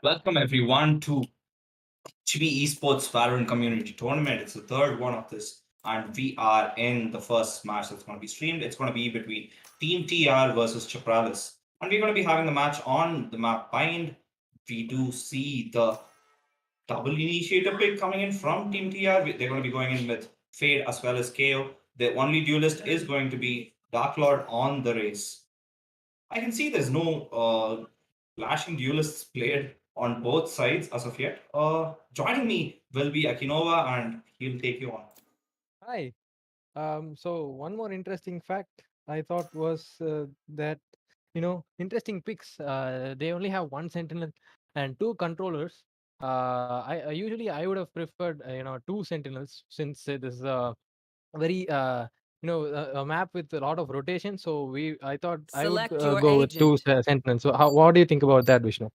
Welcome everyone to Chibi Esports Valorant Community Tournament. It's the third one of this, and we are in the first match that's going to be streamed. It's going to be between Team TR versus Chapralis, and we're going to be having the match on the map Bind. We do see the double initiator pick coming in from Team TR. They're going to be going in with Fade as well as KO. The only duelist is going to be Dark Lord on the race. I can see there's no flashing duelists played on both sides as of yet. Joining me will be Akinova, and he'll take you on. Hi. So one more interesting fact I thought was that interesting picks. They only have one sentinel and two controllers. Usually I would have preferred two sentinels since it is very a map with a lot of rotation. So I thought I would Select your go with two agent. sentinels. So what do you think about that, Vishnu?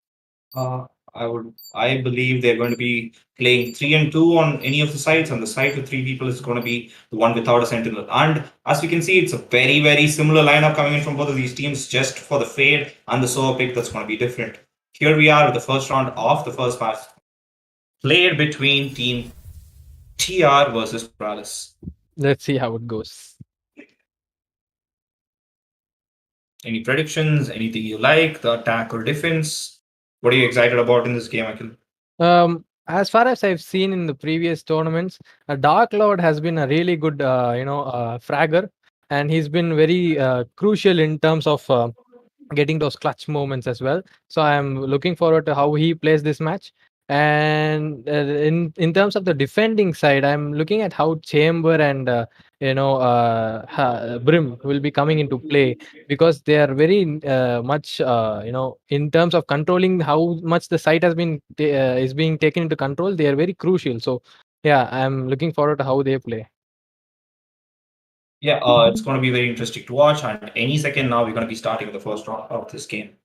I believe they're going to be playing 3 and 2 on any of the sides, and the side with 3 people is going to be the one without a sentinel. And as we can see, it's a very, very similar lineup coming in from both of these teams, just for the fade and the solo pick that's going to be different. Here we are with the first round of the first match, played between Team TR versus Chapralis. Let's see how it goes. Any predictions? Anything you like? The attack or defense? What are you excited about in this game, Akhil? As far as I've seen in the previous tournaments, Dark Lord has been a really good, fragger, and he's been very crucial in terms of getting those clutch moments as well. So I'm looking forward to how he plays this match. And in terms of the defending side, I'm looking at how Chamber and Brim will be coming into play, because they are very much in terms of controlling how much the site is being taken into control. They are very crucial. So yeah, I'm looking forward to how they play. Yeah, it's going to be very interesting to watch. And any second now, we're going to be starting the first round of this game.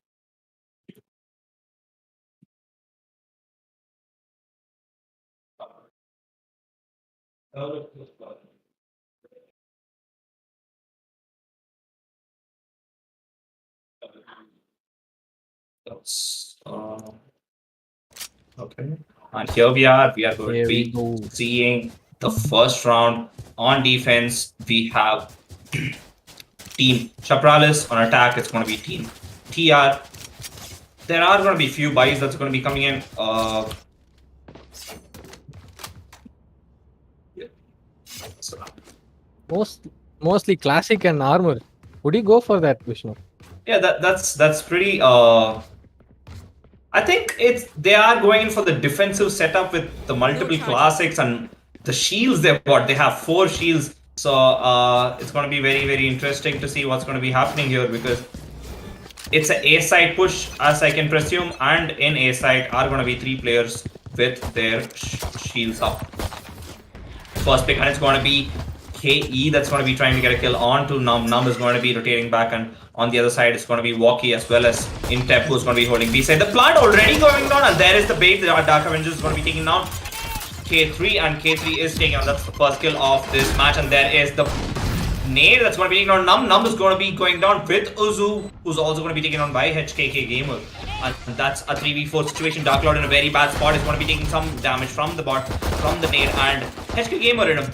That's okay. And here we are. We are going to Here we be go. seeing the first round on defense. We have Team Chapralis. On attack, it's going to be Team TR. There are going to be few buys that's going to be coming in. Mostly classic and armor. Would you go for that, Vishnu? Yeah, that's pretty. I think they are going in for the defensive setup with the multiple classics and the shields they've got. They have 4 shields, so it's going to be very, very interesting to see what's going to be happening here, because it's an A side push, as I can presume, and in A side are going to be 3 players with their shields up. First pick, and it's going to be KE that's going to be trying to get a kill onto Num. Num is going to be rotating back, and on the other side it's going to be Walkie as well as Intep, who's going to be holding B side. The plant already going down, and there is the bait. The Dark Avengers is going to be taking down K3, and K3 is taking on. That's the first kill of this match, and there is the nade that's going to be taken on Num. Num is going to be going down with Uzu, who's also going to be taken on by HKK Gamer. And that's a 3v4 situation. Dark Lord in a very bad spot is going to be taking some damage from the bot, from the nade, and HK Gamer in a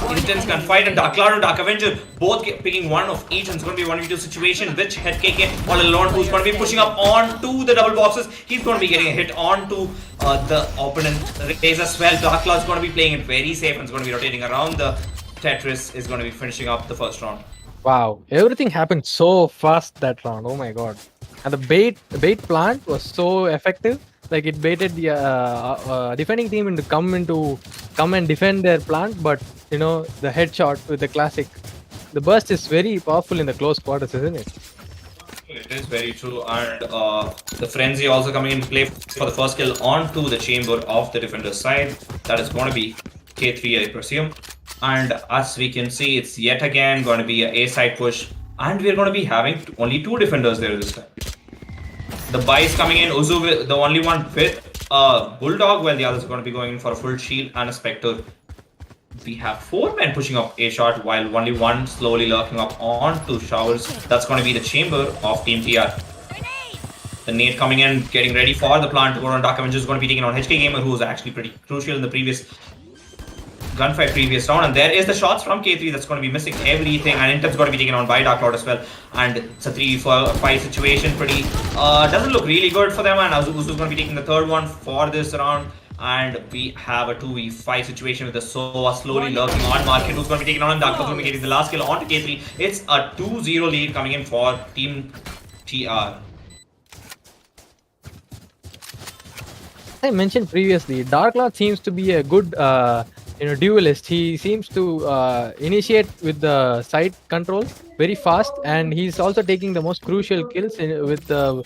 intense gunfight, and Dark Cloud and Dark Avenger both picking one of each, and it's going to be a 1v2 situation, which HKK all alone, who's going to be pushing up onto the double boxes. He's going to be getting a hit onto the opponent raise as well. Dark Cloud's going to be playing it very safe, and it's going to be rotating around. The Tetris is going to be finishing up the first round. Wow, everything happened so fast that round. Oh my god. And the bait plant was so effective. Like, it baited the defending team into come and defend their plant, but the headshot with the classic. The burst is very powerful in the close quarters, isn't it? It is very true, and the frenzy also coming into play for the first kill onto the chamber of the defender's side. That is going to be K3, I presume. And as we can see, it's yet again going to be a side push, and we're going to be having only 2 defenders there this time. The buy is coming in. Uzu, the only one with a Bulldog, while the others are going to be going in for a full shield and a Spectre. We have 4 men pushing up A shot, while only one slowly lurking up onto showers. That's going to be the chamber of Team TR. The nade coming in, getting ready for the plant to go on. Dark Avenger is going to be taking on HK Gamer, who was actually pretty crucial in the previous gunfight previous round. And there is the shots from K3 that's going to be missing everything, and Intep's going to be taken on by Dark Lord as well. And it's a 3-5 situation. Pretty doesn't look really good for them, and Uzu's going to be taking the third one for this round. And we have a 2v5 situation with the Sova slowly lurking on Market, who's going to be taken on, and Dark Lord's going to be getting the last kill onto K3. It's a 2-0 lead coming in for Team TR. I mentioned previously, Dark Lord seems to be a good duelist. He seems to initiate with the side control very fast, and he's also taking the most crucial kills with the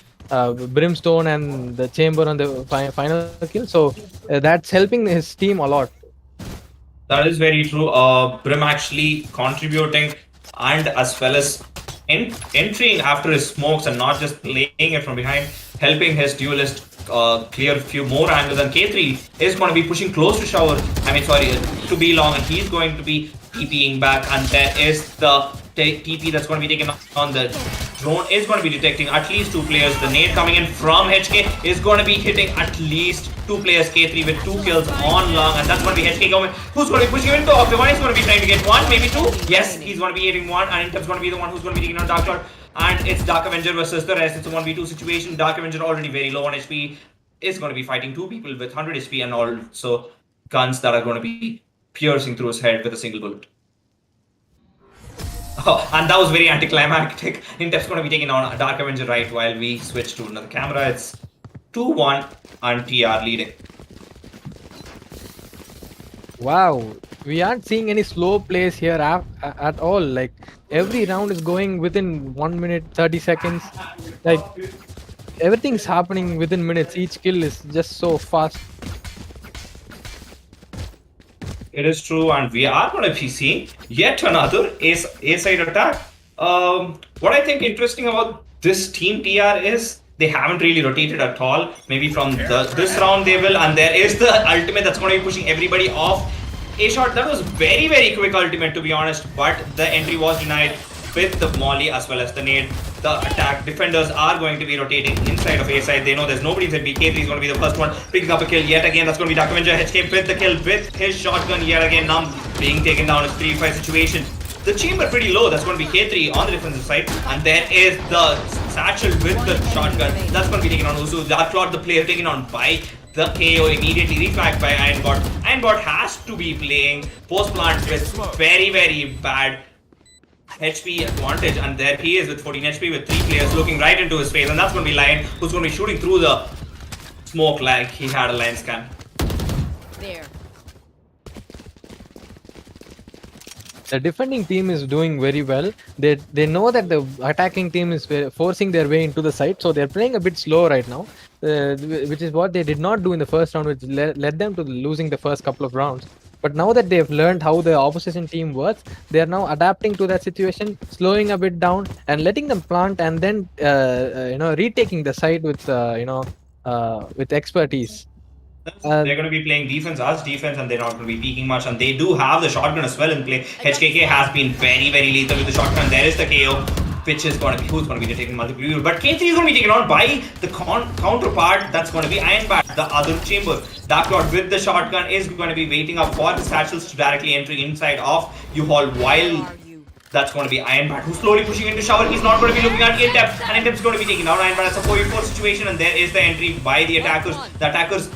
brimstone and the chamber on the final kill. So that's helping his team a lot. That is very true. Brim actually contributing and as well as entering after his smokes and not just playing it from behind, helping his duelist clear a few more angles. And K3 is going to be pushing close to Shower. I mean, sorry, to be long, and he's going to be TPing back. And there is the TP that's going to be taken on the drone is going to be detecting at least 2 players. The nade coming in from HK is going to be hitting at least 2 players. K3 with 2 kills on long, and that's going to be HK going. Who's going to be pushing him into Octavine? He's going to be trying to get 1, maybe 2. Yes, he's going to be hitting 1, and Intep's going to be the one who's going to be taking on Dark Lord. And it's Dark Avenger versus the rest. It's a 1v2 situation. Dark Avenger already very low on HP is going to be fighting 2 people with 100 HP and also guns that are going to be piercing through his head with a single bullet. Oh, and that was very anticlimactic. Intep's going to be taking on Dark Avenger right while we switch to another camera. It's 2-1 and TR leading. Wow, we aren't seeing any slow plays here at all. Like every round is going within 1 minute 30 seconds. Like everything's happening within minutes. Each kill is just so fast. It is true, and we are going to be seeing yet another A-side attack. What I think interesting about this team TR is they haven't really rotated at all. Maybe from this round they will, and there is the ultimate that's going to be pushing everybody off. A shot that was very, very quick ultimate to be honest, but the entry was denied with the molly as well as the nade. The attack defenders are going to be rotating inside of A side. They know there's nobody inside B. K3 is going to be the first one picking up a kill yet again. That's going to be Dark Avenger. HK with the kill with his shotgun yet again. Numb being taken down. It's 3v5 situation. The chamber pretty low. That's going to be K3 on the defensive side. And there is the satchel with the shotgun. That's going to be taken on Usu. Dark Lord, the player taken on by the KO, immediately reflagged by Ironbot. Ironbot has to be playing post plant with very, very bad HP advantage, and there he is with 14 HP with 3 players looking right into his face, and that's going to be Lion who's going to be shooting through the smoke like he had a Lion scan. There. The defending team is doing very well. They know that the attacking team is forcing their way into the site, so they're playing a bit slow right now, which is what they did not do in the first round, which led them to losing the first couple of rounds. But now that they've learned how the opposition team works, they are now adapting to that situation, slowing a bit down and letting them plant, and then retaking the site with with expertise. They're going to be playing defense as defense, and they're not going to be peeking much. And they do have the shotgun as well in play. HKK has been very, very lethal with the shotgun. There is the KO, which is going to be who's going to be taking multiple people. But K3 is going to be taken on by the counterpart. That's going to be Ironbat, the other chamber. Dark Lord with the shotgun is going to be waiting up for the satchels to directly enter inside of U-Haul while that's going to be Ironbat who's slowly pushing into Shower. He's not going to be looking at Intep, and Intep's going to be taking down Ironbat. It's a 4v4 situation, and there is the entry by the attackers. The attackers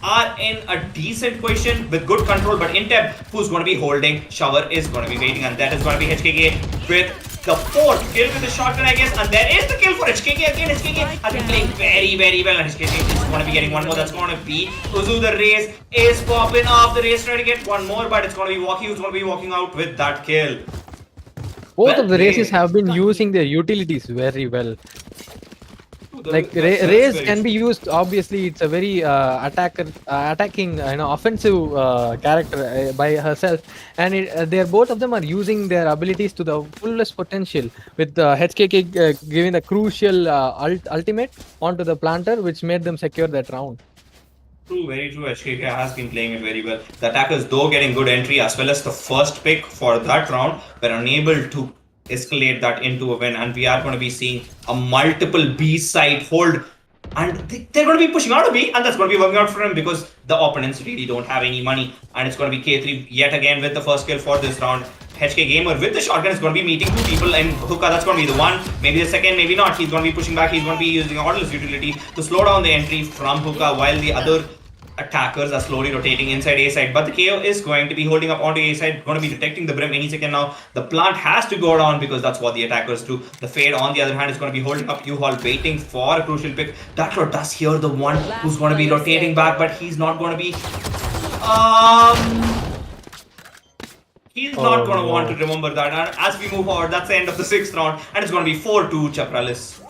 are in a decent position with good control, but Intep, who's going to be holding Shower, is going to be waiting, and that is going to be HKK with the 4th kill with the shotgun, I guess, and there is the kill for HKK again. HKK has been playing very, very well, and HKK is going to be getting one more. That's going to be Uzu. The race is popping off. The race trying to get one more, but it's going to be Walkie who's going to be walking out with that kill. Both of the races have been using their utilities very well. Like Raze can be used. Obviously, it's a very attacking, offensive character by herself, and they're both of them are using their abilities to the fullest potential. With HKK giving the crucial ultimate onto the planter, which made them secure that round. True, very true. HKK has been playing it very well. The attackers, though, getting good entry as well as the first pick for that round, were unable to escalate that into a win, and we are going to be seeing a multiple B side hold, and they're going to be pushing out of B, and that's going to be working out for him because the opponents really don't have any money, and it's going to be K3 yet again with the first kill for this round. HK Gamer with the shotgun is going to be meeting 2 people in Hookah. That's going to be the one, maybe the second, maybe not. He's going to be pushing back. He's going to be using Orderless utility to slow down the entry from Hookah while the other attackers are slowly rotating inside A side, but the KO is going to be holding up onto A side, going to be detecting the Brim any second now. The plant has to go down because that's what the attackers do. The Fade, on the other hand, is going to be holding up U-Haul, waiting for a crucial pick. Darklord does hear the one who's going to be rotating back, but he's not going to be He's Oh not going to want to no. remember that. And as we move forward, that's the end of the 6th round, and it's going to be 4-2 Chapralis.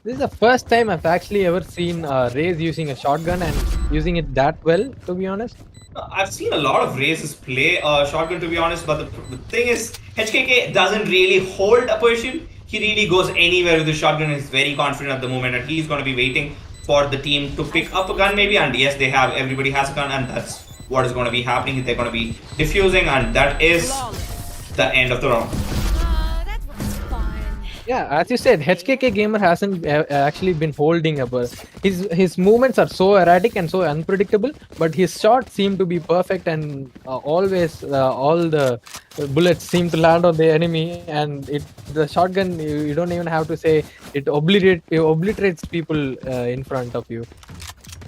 This is the first time I've actually ever seen Raze using a shotgun and using it that well, to be honest. I've seen a lot of races play shotgun, to be honest, but the thing is, HKK doesn't really hold a position. He really goes anywhere with the shotgun. He's very confident at the moment, and he's going to be waiting for the team to pick up a gun, maybe. And yes, everybody has a gun, and that's what is going to be happening. They're going to be diffusing, and that is the end of the round. Yeah, as you said, HKK Gamer hasn't actually been holding a burst. His movements are so erratic and so unpredictable, but his shots seem to be perfect, and always all the bullets seem to land on the enemy. And the shotgun, you don't even have to say it obliterates people in front of you.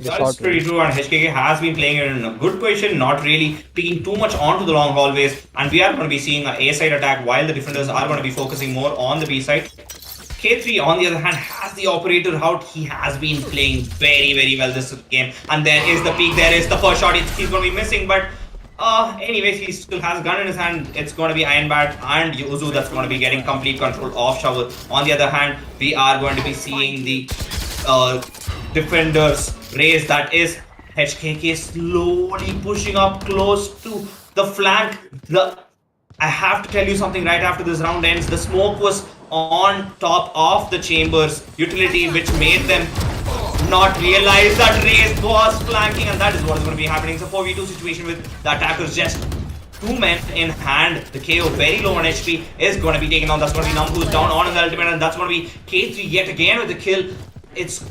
That's pretty true, and HKK has been playing it in a good position, not really picking too much onto the long hallways. And we are going to be seeing an A side attack while the defenders are going to be focusing more on the B side. K3, on the other hand, has the operator out. He has been playing very, very well this game. And there is the peak, there is the first shot. He's going to be missing, but anyways, he still has a gun in his hand. It's going to be Iron Bat and Yuzu that's going to be getting complete control of Shovel. On the other hand, we are going to be seeing the defenders race, that is HKK slowly pushing up close to the flank. I have to tell you something right after this round ends. The smoke was on top of the chambers utility, which made them not realize that Raze was flanking, and that is what is going to be happening. It's a 4v2 situation with the attackers just 2 men in hand. The KO very low on HP is going to be taken on. That's going to be Num, who's down on the ultimate, and that's going to be K3 yet again with the kill. It's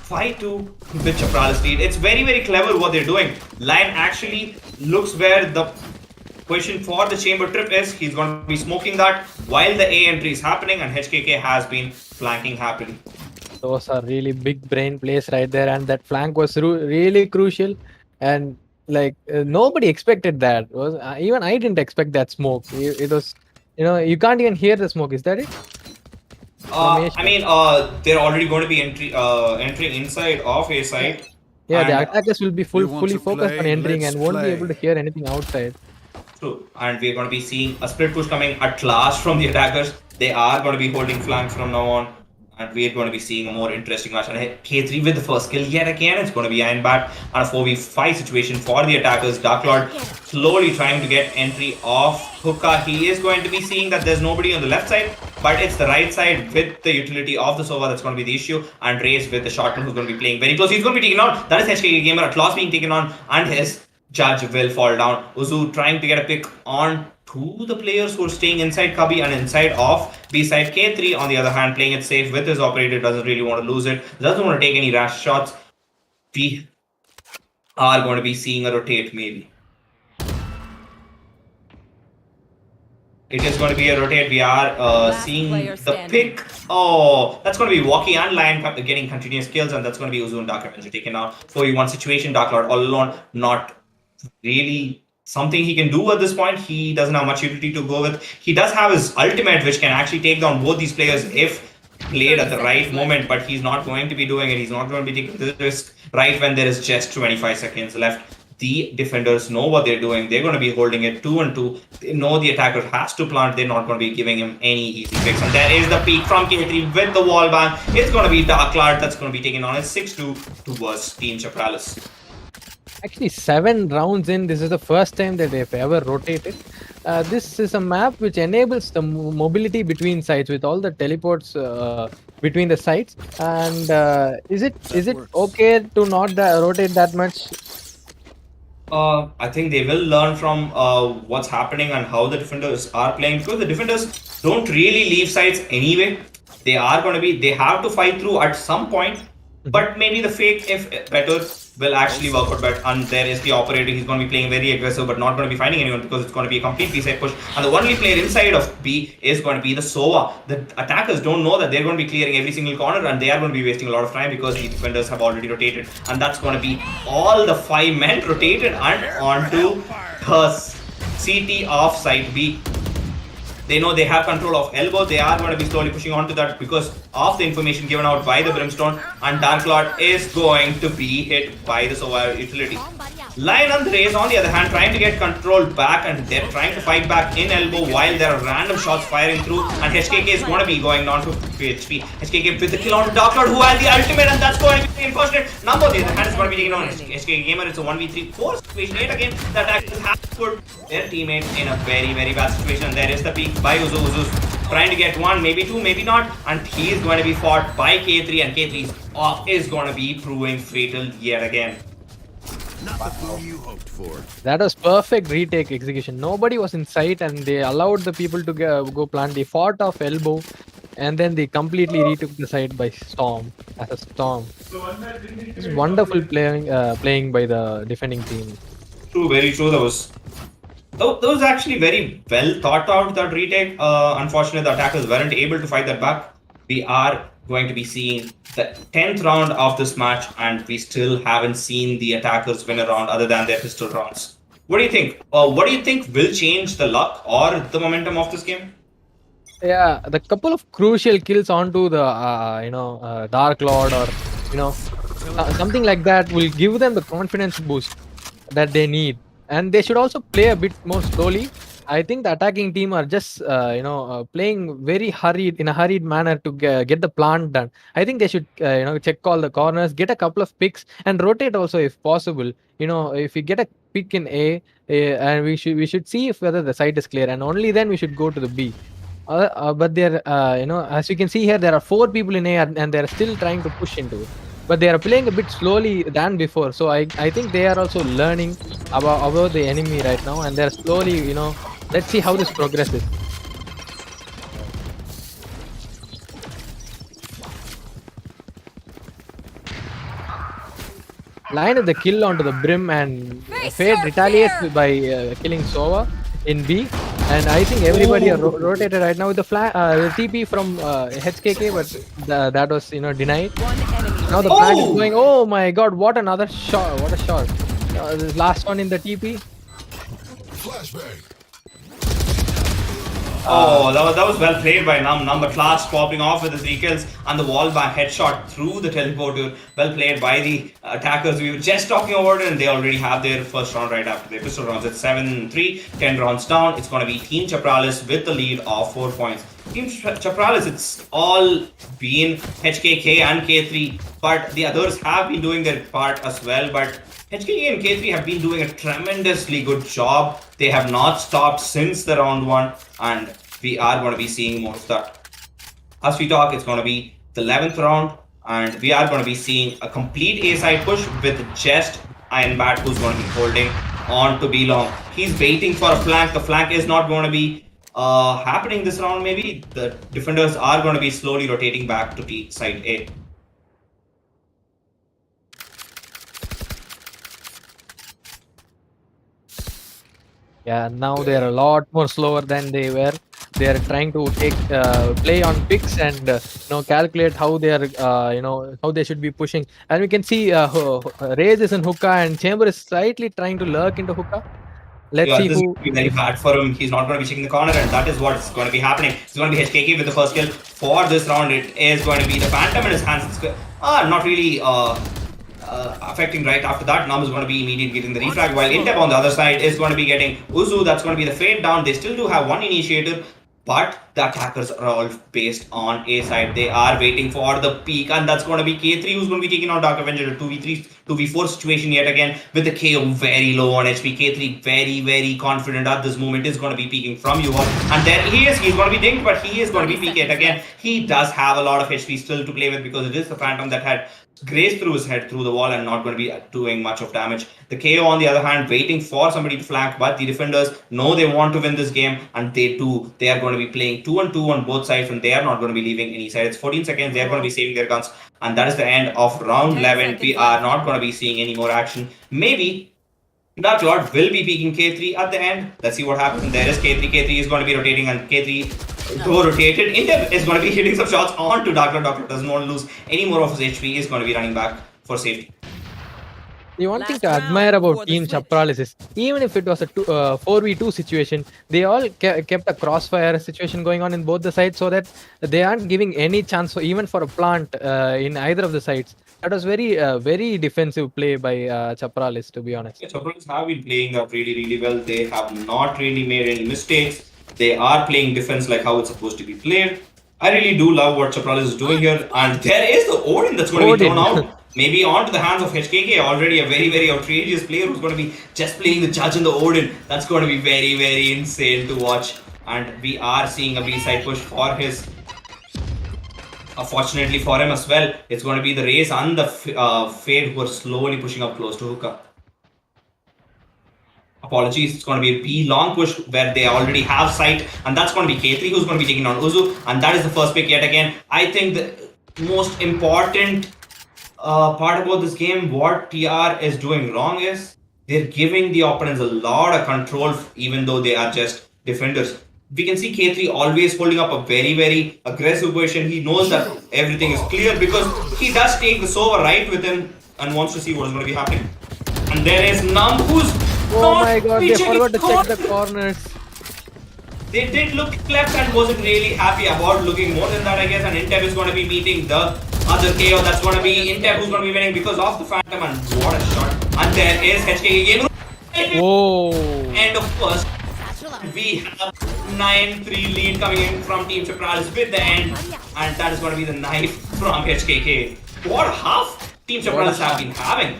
5-2 with Chapralis lead. It's very, very clever what they're doing. Lion actually looks where the position for the chamber trip is. He's going to be smoking that while the A entry is happening, and HKK has been flanking happily. Those are really big brain plays right there, and that flank was really crucial. And like nobody expected that. Even I didn't expect that smoke. It was, you can't even hear the smoke. Is that it? I mean, they're already going to be entering inside of A side. Yeah, the attackers will be fully focused on entering and won't be able to hear anything outside. True, and we're going to be seeing a split push coming at last from the attackers. They are going to be holding flanks from now on, and we're going to be seeing a more interesting match. And K3 with the first kill yet again. It's going to be Iron Bat on a 4v5 situation for the attackers. Dark Lord slowly trying to get entry of Hookah. He is going to be seeing that there's nobody on the left side, but it's the right side with the utility of the Sova that's going to be the issue. And Raze with the shotgun, who's going to be playing very close. He's going to be taken out. That is HKK Gamer at last being taken on, and his judge will fall down. Uzu trying to get a pick on to the players who are staying inside Cubby and inside of B side. K3, on the other hand, playing it safe with his operator, doesn't really want to lose it, doesn't want to take any rash shots. We are going to be seeing a rotate maybe. It is going to be a rotate. We are seeing the pick. Oh, that's going to be Walkie and Lion getting continuous kills, and that's going to be Uzu and Dark Avenger taken out. 4v1 situation. Dark Lord all alone, not really something he can do at this point. He doesn't have much utility to go with. He does have his ultimate, which can actually take down both these players if played at the right moment, but he's not going to be doing it. He's not going to be taking the risk right when there is just 25 seconds left. The defenders know what they're doing. They're going to be holding it 2-2. They know the attacker has to plant. They're not going to be giving him any easy picks. And there is the peak from K3 with the wall ban. It's going to be Dark Lord that's going to be taken on. It's 6-2 towards Team Chapralis. Actually, 7 rounds in, this is the first time that they've ever rotated. This is a map which enables the mobility between sites with all the teleports between the sites. And is it okay to not rotate that much? I think they will learn from what's happening and how the defenders are playing, because the defenders don't really leave sites anyway. They have to fight through at some point, but maybe the fake, if better, will actually work out better. And there is the operator. He's going to be playing very aggressive, but not going to be finding anyone, because it's going to be a complete B-side push. And the only player inside of B is going to be the Sova. The attackers don't know that they're going to be clearing every single corner, and they are going to be wasting a lot of time because the defenders have already rotated. And that's going to be all the 5 men rotated and onto the CT of side B. They know they have control of elbow. They are going to be slowly pushing onto that because of the information given out by the Brimstone. And Dark Lord is going to be hit by the Survivor utility. Lion and the Rays, on the other hand, trying to get control back, and they're trying to fight back in elbow while there are random shots firing through. And HKK is going to be going down to HP. HKK with the kill on Dark Lord, who has the ultimate, and that's going to be reinforced. Number on the other hand is going to be taken on HKK Gamer. It's a 1v3-4 situation. Yet again, the attackers have to put their teammate in a very, very bad situation. And there is the peak by Uzu. Uzu's trying to get one, maybe two, maybe not. And he is going to be fought by K3, and K3 is going to be proving fatal yet again. Not the fool you hoped for. That was perfect retake execution. Nobody was in sight, and they allowed the people to go plant. They fought off elbow, and then they completely retook the side by storm. As a storm, it's wonderful playing by the defending team. True, very true. That was actually very well thought out, that retake. Unfortunately, the attackers weren't able to fight that back. We are going to be seeing the 10th round of this match, and we still haven't seen the attackers win a round other than their pistol rounds. What do you think? What do you think will change the luck or the momentum of this game? Yeah, the couple of crucial kills onto the Dark Lord, or something like that will give them the confidence boost that they need, and they should also play a bit more slowly. I think the attacking team are just playing very in a hurried manner to get the plant done. I think they should check all the corners, get a couple of picks, and rotate also if possible. If we get a pick in A, and we should see if whether the site is clear, and only then we should go to the B. But there, as you can see here, there are 4 people in A, and they are still trying to push into it. But they are playing a bit slowly than before. So I think they are also learning about the enemy right now, and they're slowly, let's see how this progresses. Lion is the kill onto the Brim, and Fade retaliates by killing Sova in B. And I think everybody are rotated right now with the TP from HKK, but that was denied. Now the flag is going. Oh my god! What another shot! What a shot! This last one in the TP. Flashbang. Oh, that was well played by Number Class, popping off with the 3 kills and the wall by headshot through the teleporter. Well played by the attackers. We were just talking about it, and they already have their first round right after their pistol rounds. It's 7-3, 10 rounds down. It's going to be Team Chapralis with the lead of 4 points. Team Chapralis, it's all been HKK and K3, but the others have been doing their part as well. But HKK and K3 have been doing a tremendously good job. They have not stopped since the round 1, and we are going to be seeing more of that. As we talk, it's going to be the 11th round, and we are going to be seeing a complete A-side push with just Ironbat, who's going to be holding on to B long. He's waiting for a flank. The flank is not going to be happening this round. Maybe the defenders are going to be slowly rotating back to T side A. Yeah, now they are a lot more slower than they were. They are trying to play on picks and calculate how they are how they should be pushing. And we can see Rage is in hookah, and Chamber is slightly trying to lurk into hookah. Let's see this who. Will be very bad for him. He's not going to be checking the corner, and that is what's going to be happening. It's going to be HKK with the first kill for this round. It is going to be the Phantom in his hands. Not really affecting right after that. Nam is going to be immediately getting the refrag, while Intep on the other side is going to be getting Uzu. That's going to be the fade down. They still do have one initiator, but the attackers are all based on A side. They are waiting for the peak, and that's going to be K3 who's going to be taking out Dark Avenger. A 2v3, 2v4 situation yet again with the KO very low on HP. K3 very, very confident at this moment, is going to be peeking from you all. And there he is. He's going to be dinged, but he is going to be peeked yet again. He does have a lot of HP still to play with, because it is the Phantom that had grazed through his head through the wall and not going to be doing much of damage. The KO on the other hand waiting for somebody to flank, but the defenders know they want to win this game, and they do. They are going to be playing 2-on-2 on both sides, and they are not going to be leaving any side. It's 14 seconds. They are going to be saving their guns, and that is the end of round 11. We are not going to be seeing any more action. Maybe Dark Lord will be peeking K3 at the end. Let's see what happens. There is K3. K3 is going to be rotating, and K3 though rotated, Intep is going to be hitting some shots onto Dark Lord. Dark Lord doesn't want to lose any more of his HP. He is going to be running back for safety. The one thing Last to round admire about before the Team switch. Chapralis is even if it was a 4v2 situation, they all kept a crossfire situation going on in both the sides so that they aren't giving any chance for even for a plant in either of the sides. That was very defensive play by Chapralis, to be honest. Yeah, Chapralis have been playing up really, really well. They have not really made any mistakes. They are playing defense like how it's supposed to be played. I really do love what Chapralis is doing here. And there is the Odin that's going to be thrown Odin. out. Maybe onto the hands of HKK, already a very, very outrageous player who's going to be just playing the judge in the Odin. That's going to be very, very insane to watch. And we are seeing a B-side push for his. Fortunately for him as well, it's going to be the Race and the Fade who are slowly pushing up close to Hookah. Apologies, it's going to be a B long push where they already have sight, and that's going to be K3 who's going to be taking on Uzu, and that is the first pick yet again. I think the most important part about this game, what TR is doing wrong is they're giving the opponents a lot of control, even though they are just defenders. We can see K3 always holding up a very, very aggressive position. He knows that everything is clear because he does take the Sova right with him and wants to see what is going to be happening. And there is Numb who's Oh not my god, they checking forgot to check the corners. corners. They did look left and wasn't really happy about looking more than that, I guess. And Intep is going to be meeting the other KO. That's going to be Intep who's going to be winning because of the Phantom. And what a shot. And there is HKK game. Whoa. End of first. We have 9-3 lead coming in from Team Chapralis with the end. And that is going to be the knife from HKK. What a half Team Chapralis have been having.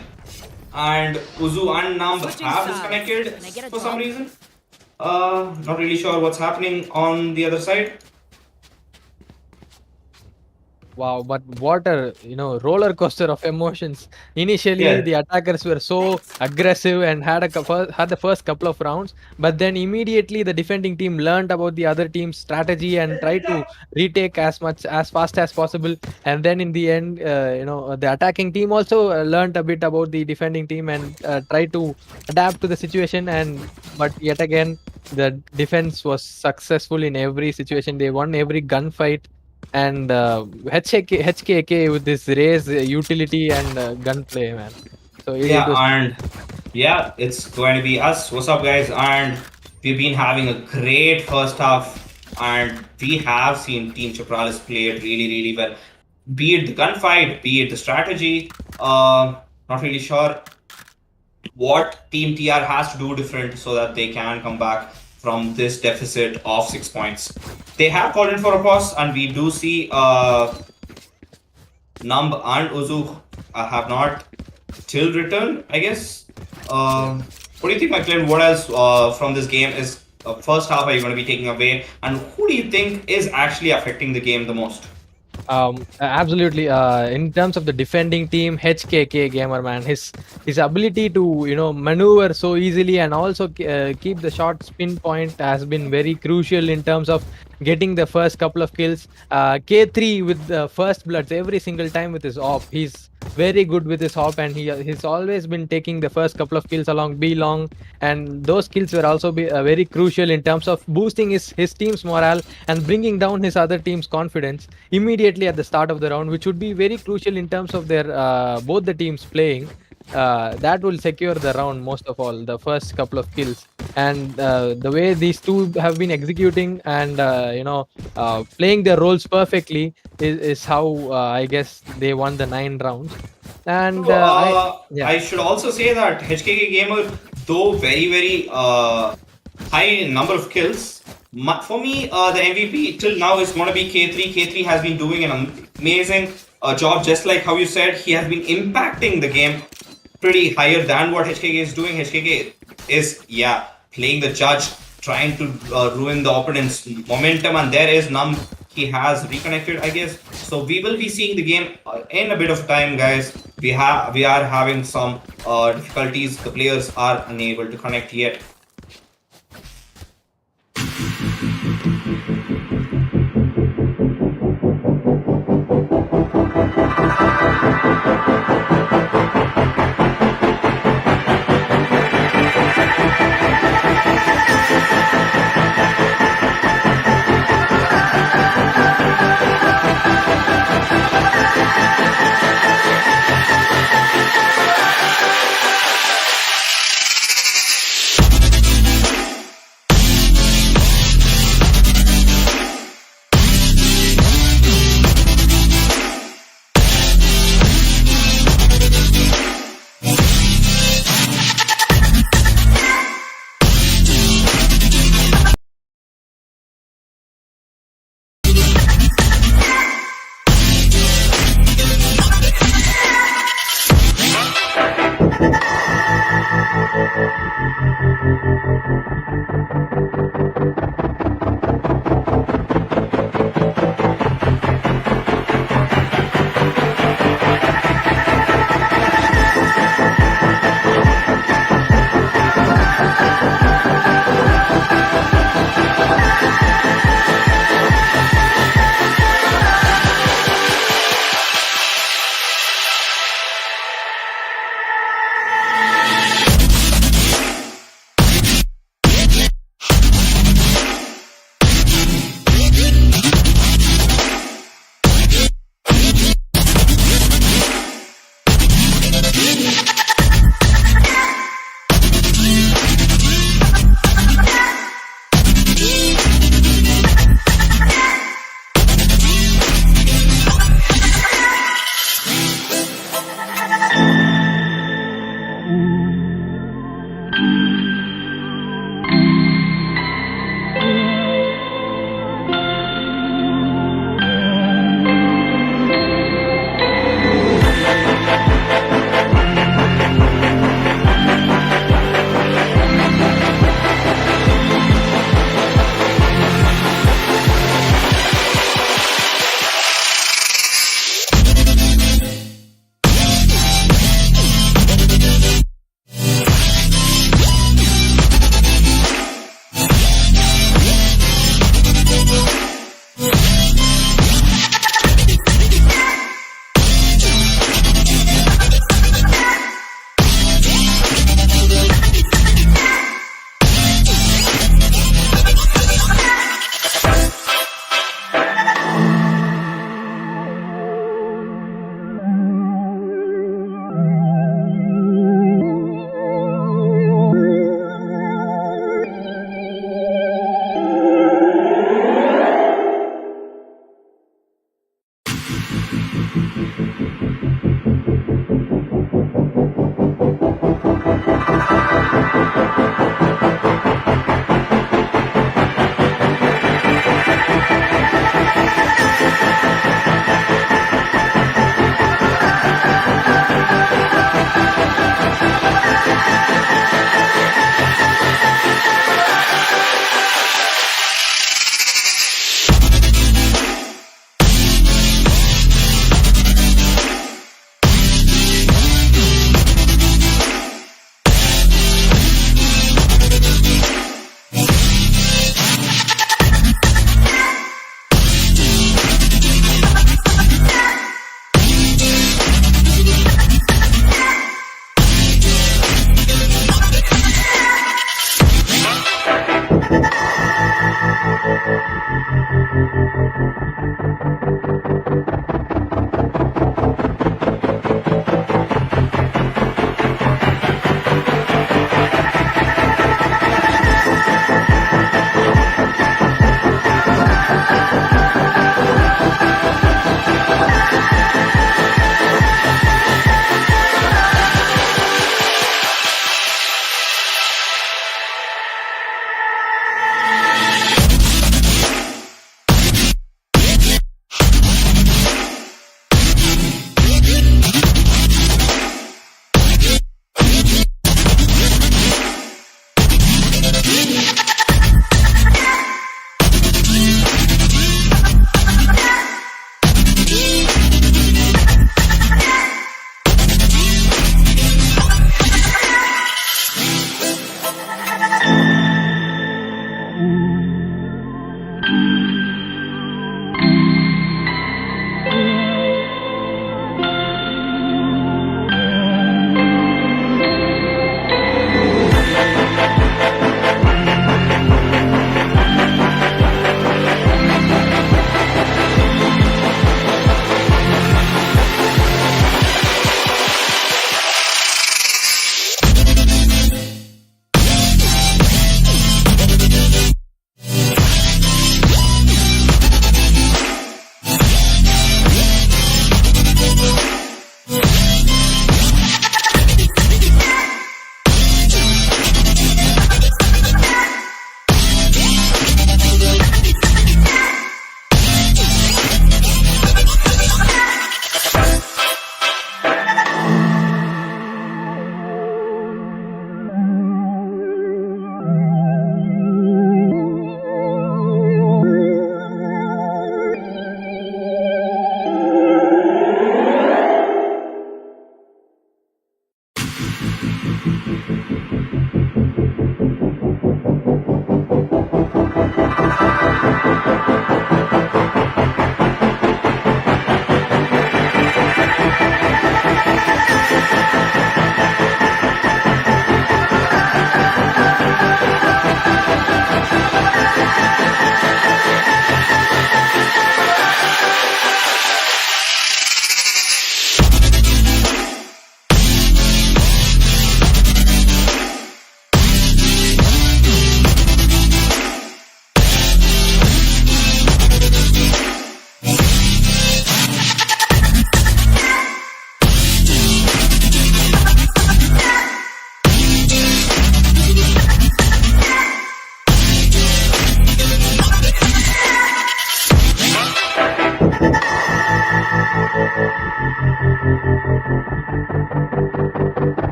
And Uzu and Numb have disconnected for some reason. Not really sure what's happening on the other side. Wow, but what a roller coaster of emotions. Initially, Yeah. the attackers were so aggressive and had the first couple of rounds, but then immediately the defending team learned about the other team's strategy and tried to retake as fast as possible. And then in the end, the attacking team also learned a bit about the defending team and tried to adapt to the situation. But yet again, the defense was successful in every situation. They won every gunfight. And HKK with this race utility and gunplay, man. So It's going to be us. What's up, guys? And we've been having a great first half, and we have seen Team Chapralis play it really, really well. Be it the gunfight, be it the strategy. Not really sure what Team TR has to do different so that they can come back from this deficit of 6 points. They have called in for a pause, and we do see Numb and Uzu have not till returned, I guess. What do you think, McLean? What else from this game is first half are you going to be taking away, and who do you think is actually affecting the game the most? Absolutely. In terms of the defending team, HKK gamer, man, his ability to maneuver so easily and also keep the shot spin point has been very crucial in terms of getting the first couple of kills. K3 with the first bloods every single time with his op. He's very good with his hop, and he's always been taking the first couple of kills along B long, and those kills were also very crucial in terms of boosting his team's morale and bringing down his other team's confidence immediately at the start of the round, which would be very crucial in terms of their both the teams playing. That will secure the round most of all, the first couple of kills. And the way these two have been executing and playing their roles perfectly is how I guess they won the 9 rounds. And I should also say that HKK Gamer, though very, very high number of kills, for me, the MVP till now is going to be K3. K3 has been doing an amazing job, just like how you said, he has been impacting the game pretty higher than what HKK is doing. HKK is, playing the judge, trying to ruin the opponent's momentum, and there is Numb. He has reconnected, I guess. So we will be seeing the game in a bit of time, guys. We are having some difficulties. The players are unable to connect yet.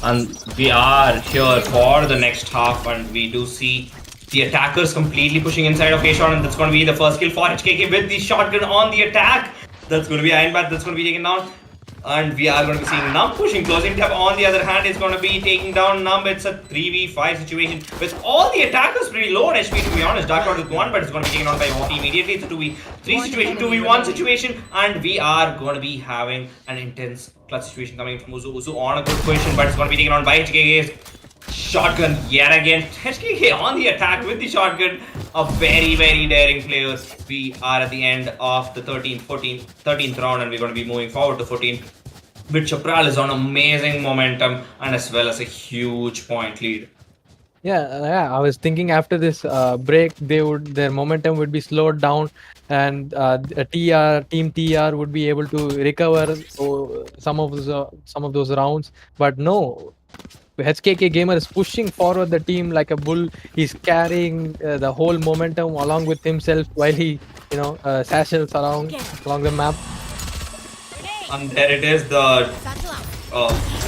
And we are here for the next half, and we do see the attackers completely pushing inside of A-Shot, and that's going to be the first kill for HKK with the shotgun on the attack. That's going to be Ironbat, that's going to be taken down. And we are going to be seeing Numb pushing close. Intep on the other hand is going to be taking down Numb. It's a 3v5 situation with all the attackers pretty low on HP, to be honest. Dark Lord with one, but it's going to be taken on by Walkie immediately. It's a 2v3 situation, 2v1 situation, and we are going to be having an intense clutch situation coming from Uzu. Uzu on a good position, but it's going to be taken on by HKK's shotgun yet again. HKK on the attack with the shotgun. A very, very daring player. We are at the end of the 13th round, and we're going to be moving forward to 14th. With Chapralis on amazing momentum and as well as a huge point lead. Yeah, I was thinking after this break, their momentum would be slowed down, and Team TR would be able to recover some of those rounds. But no, HKK Gamer is pushing forward the team like a bull. He's carrying the whole momentum along with himself while he, sashes along the map. And there it is, the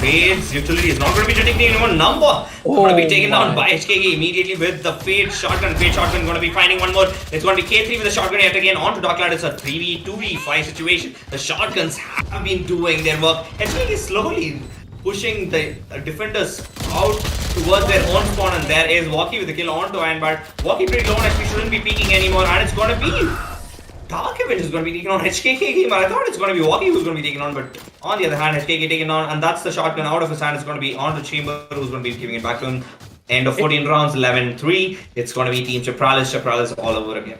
Fade's utility is not going to be detecting anyone. Number going to be taken down by HKK immediately with the Fade shotgun. Fade shotgun going to be finding one more. It's going to be K3 with the shotgun yet again onto Darklad. It's a 3v5 situation. The shotguns have been doing their work. HKK is slowly pushing the defenders out towards their own spawn, and there is Walkie with the kill onto Ironbat. Walkie pretty low on HP, shouldn't be peeking anymore, and it's going to be Dark Event is going to be taken on HKK Gamer. I thought it's going to be Walkie who's going to be taken on, but on the other hand, HKK taken on, and that's the shotgun out of his hand. It's going to be onto Chamber, who's going to be giving it back to him. End of 14 rounds, 11-3. It's going to be Team Chapralis all over again.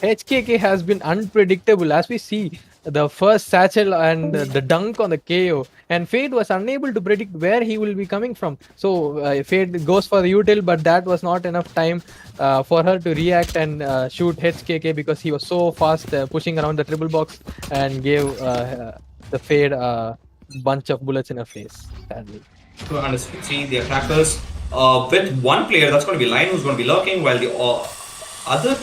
HKK has been unpredictable, as we see the first satchel and the dunk on the KO, and Fade was unable to predict where he will be coming from. So Fade goes for the util, but that was not enough time for her to react and shoot HKK because he was so fast pushing around the triple box and gave the Fade a bunch of bullets in her face. Sadly. And as you can see, the attackers with one player, that's going to be Lion, who's going to be lurking, while the other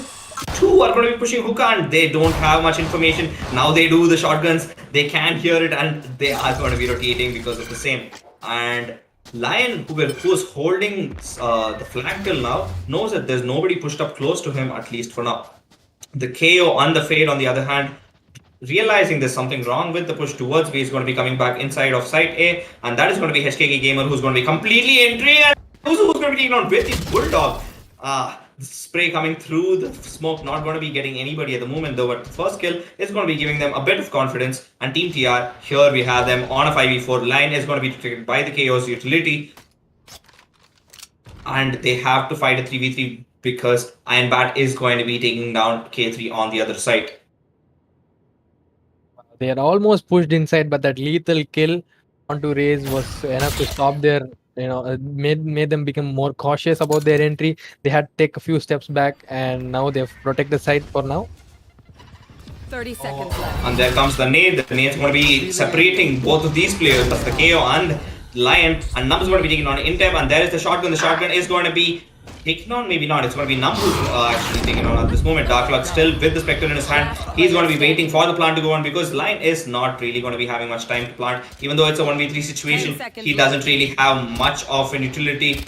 two are going to be pushing hookah, and they don't have much information. Now they do the shotguns, they can hear it, and they are going to be rotating because of the same. And Lion, who's holding the flag till now, knows that there's nobody pushed up close to him, at least for now. The KO and the Fade, on the other hand, realizing there's something wrong with the push towards B, is going to be coming back inside of site A, and that is going to be HKK Gamer, who's going to be completely entering, and who's going to be taken on with his Bulldog. Spray coming through the smoke, not going to be getting anybody at the moment though, but the first kill is going to be giving them a bit of confidence. And Team TR, here we have them on a 5v4. Line is going to be triggered by the Chaos utility, and they have to fight a 3v3 because Ironbat is going to be taking down K3 on the other side. They are almost pushed inside, but that lethal kill onto Raze was enough to stop their, made them become more cautious about their entry. They had to take a few steps back, and now they've protected the site for now. 30 seconds left. And there comes the nade. The nade's going to be separating both of these players. That's the KO and Lion. And Num's going to be taking on Intep, and there is the shotgun. The shotgun is going to be taking on, maybe not. It's going to be Num who's actually taking on at this moment. Dark Lord still with the Spectre in his hand. He's going to be waiting for the plant to go on because Lion is not really going to be having much time to plant. Even though it's a 1v3 situation, he doesn't really have much of an utility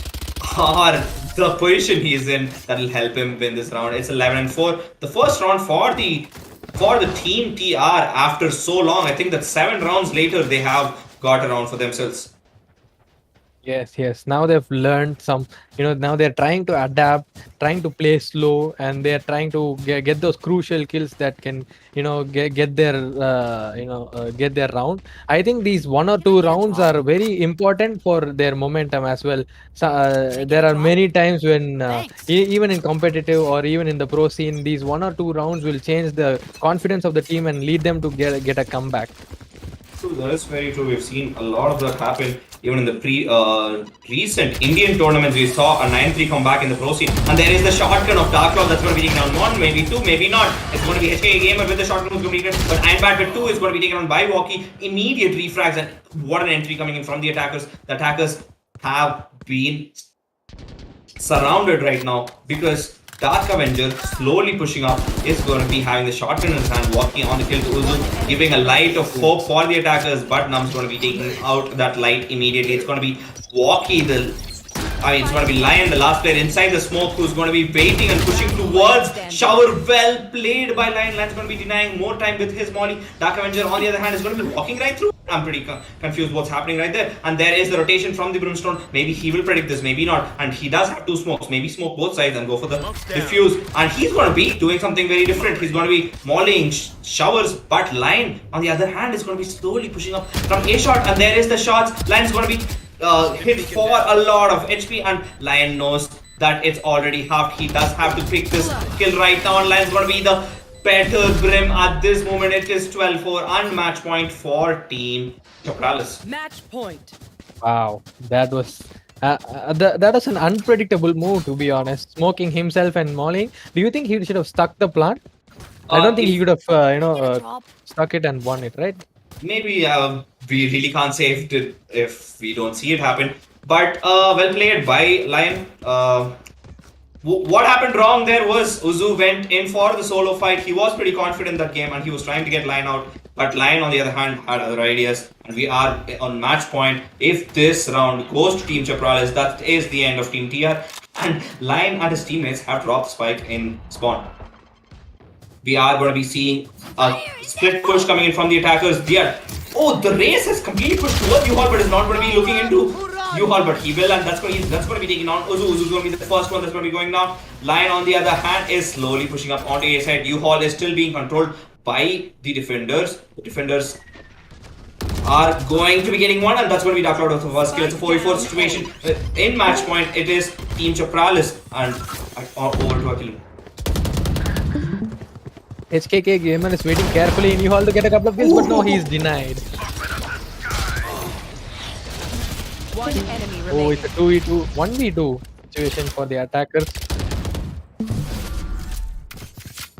or the position he's in that will help him win this round. It's 11-4. The first round for the team TR after so long. I think that 7 rounds later they have got a round for themselves. Yes. Now they've learned some, now they're trying to adapt, trying to play slow, and they're trying to get those crucial kills that can, get their, get their round. I think these 1 or 2 rounds are very important for their momentum as well. So, there are many times when, even in competitive or even in the pro scene, these 1 or 2 rounds will change the confidence of the team and lead them to get a comeback. True, that is very true. We've seen a lot of that happen even in the recent Indian tournaments. We saw a 9-3 comeback in the pro scene, and there is the shotgun of Dark Cloud that's going to be taken on 1, maybe 2, maybe not. It's going to be HK Gamer with the shotgun who's going to be taken, but Iron Bat with 2 is going to be taken on by Walkie. Immediate refrags, and what an entry coming in from the attackers. The attackers have been surrounded right now because Dark Avenger slowly pushing up is going to be having the shotgun in his hand, walking on the kill to Uzu, giving a light of hope for the attackers, but Num's going to be taking out that light immediately. It's going to be Walkie, it's going to be Lion, the last player inside the smoke, who's going to be waiting and pushing towards Shower. Well played by Lion. Lion's going to be denying more time with his molly. Dark Avenger, on the other hand, is going to be walking right through. I'm pretty confused what's happening right there. And there is the rotation from the Brimstone. Maybe he will predict this, maybe not. And he does have 2 smokes. Maybe smoke both sides and go for the diffuse. And he's going to be doing something very different. He's going to be mollying Showers. But Lion, on the other hand, is going to be slowly pushing up from A shot. And there is the shots. Lion's going to be hit for a lot of HP, and Lion knows that it's already halved. He does have to pick this kill right now, and Lion's going to be the better Brim at this moment. It is 12-4 and match point for Team Chapralis. Match point. Wow, that was that was an unpredictable move, to be honest. Smoking himself and mollying. Do you think he should have stuck the plant? I don't think he could have, stuck it and won it, right? Maybe we really can't say if we don't see it happen. But well played by Lion. What happened wrong there was Uzu went in for the solo fight. He was pretty confident that game and he was trying to get Lion out. But Lion, on the other hand, had other ideas. And we are on match point. If this round goes to Team Chapralis, that is the end of Team TR. And Lion and his teammates have dropped the spike in spawn. We are going to be seeing a split push coming in from the attackers. Oh, the race has completely pushed towards U-Haul, but is not going to be looking into U-Haul, but he will, and that's going to be taking on Uzu. Uzu's going to be the first one that's going to be going down. Lion, on the other hand, is slowly pushing up onto A side. U-Haul is still being controlled by the defenders. The defenders are going to be getting one, and that's going to be Dark Cloud of the first kill. It's a 4v4 situation. In match point, it is Team Chapralis, and over to Akil. HKK Gamer is waiting carefully in U-Haul to get a couple of kills, but no, he's denied. One enemy remaining. Oh, it's a 2v2, 1v2 situation for the attackers.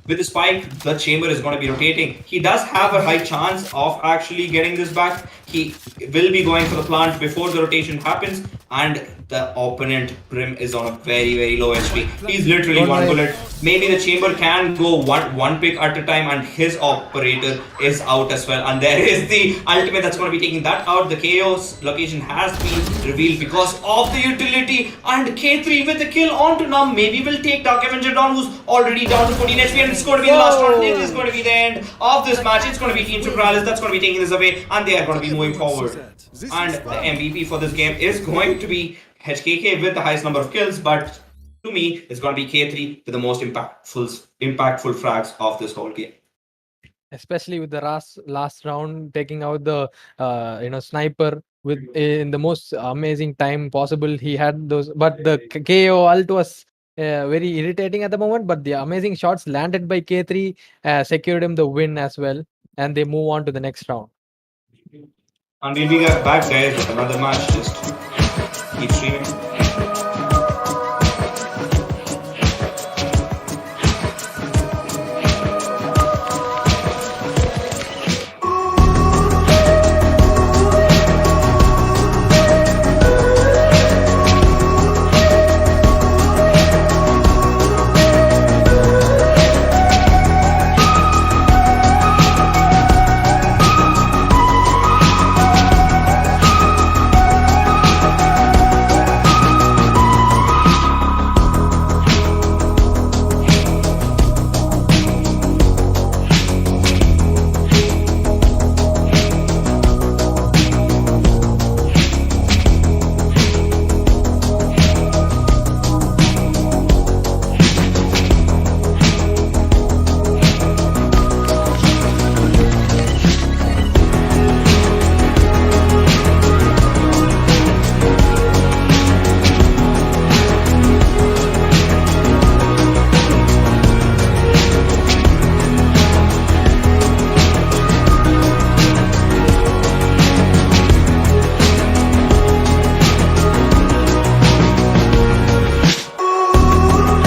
With the spike, the chamber is going to be rotating. He does have a high chance of actually getting this back. He will be going for the plant before the rotation happens, and the opponent Brim is on a very, very low HP. He's literally one bullet. Maybe the chamber can go one pick at a time, and his operator is out as well. And there is the ultimate that's going to be taking that out. The Chaos location has been revealed because of the utility, and K3 with the kill onto Num. Maybe will take Dark Avenger down, who's already down to 14 HP, and it's going to be the last round. It is going to be the end of this match. It's going to be Team Chapralis that's going to be taking this away, and they are going to be moving forward. And the MVP for this game is going to be HKK with the highest number of kills, but to me, it's going to be K3 with the most impactful frags of this whole game. Especially with the last round, taking out the sniper with in the most amazing time possible. He had those, but the KO ult was very irritating at the moment. But the amazing shots landed by K3 secured him the win as well, and they move on to the next round. And we'll be back, guys, with another match. Just keep streaming.